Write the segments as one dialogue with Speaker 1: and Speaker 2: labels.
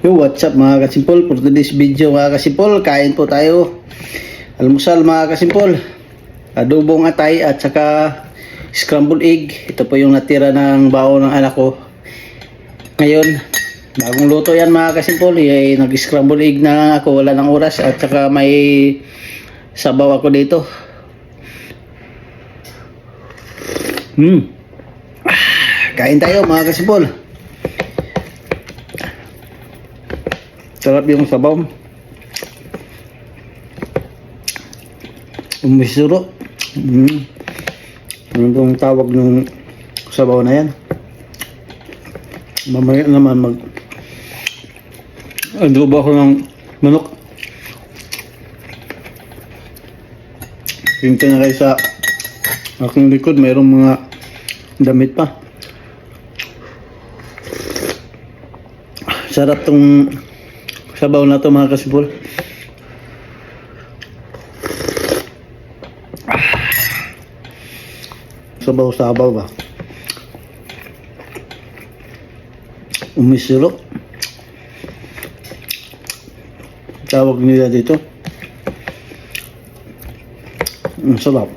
Speaker 1: Yo, what's up mga kasimpol? For today's video mga kasimpol, kain po tayo. Almusal mga kasimpol. Adobong atay at saka scrambled egg. Ito po yung natira ng baon ng anak ko. Ngayon, bagong luto yan mga kasimpol. Nag-scrambled egg na lang ako, wala ng oras. At saka may sabaw ako dito. Kain tayo mga kasimpol. Sarap yung sabaw. Umisuro. Ano pong tawag ng sabaw na yan? Mamaya naman adobo ako ng manok. Tingnan na kayo sa aking likod. Mayroong mga damit pa. Sarap tong sabaw na to mga kasipol. Sabaw-sabaw ba? Umisiro. Tawag nila dito. Ang sarap.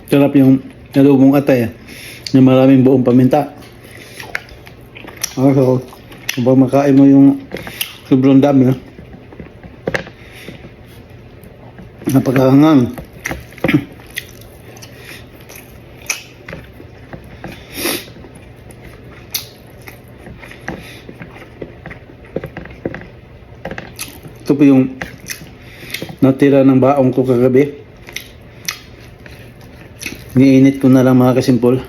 Speaker 1: Sarap yung adobong atay na maraming buong paminta. So, kapag makain mo yung sobrang dami, napakahangang. Ito po yung natira ng baong ko kagabi. Niinit ko na lang mga kasimpol.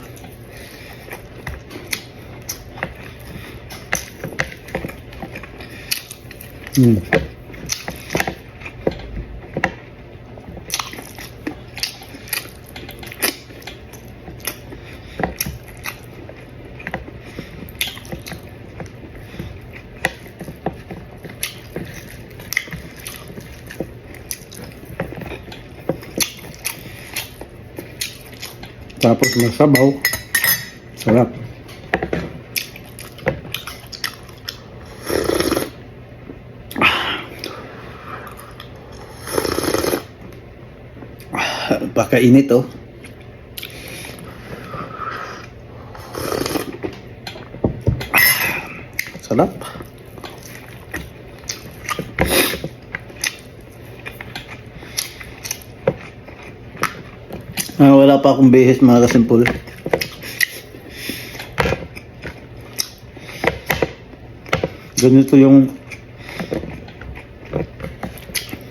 Speaker 1: Tapos masabaw. Sarap. Pakainit oh. Sarap. Wala pa akong bihis mga kasimpol. Ganito yung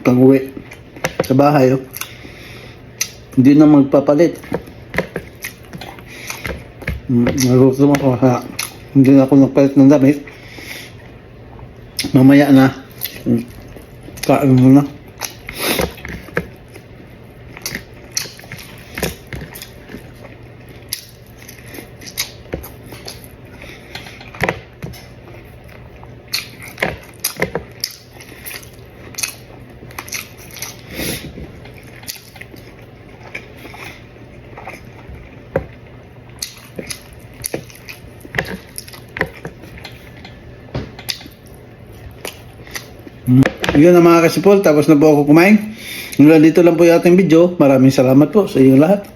Speaker 1: pag-uwi sa bahay oh. Hindi na magpapalit. Nagutom ako ha. Hindi na ako nagpalit ng damit. Mamaya na kain muna. Yun na mga kasipol, tapos na po ako kumain. Mula dito lang po yung ating video. Maraming salamat po sa inyong lahat.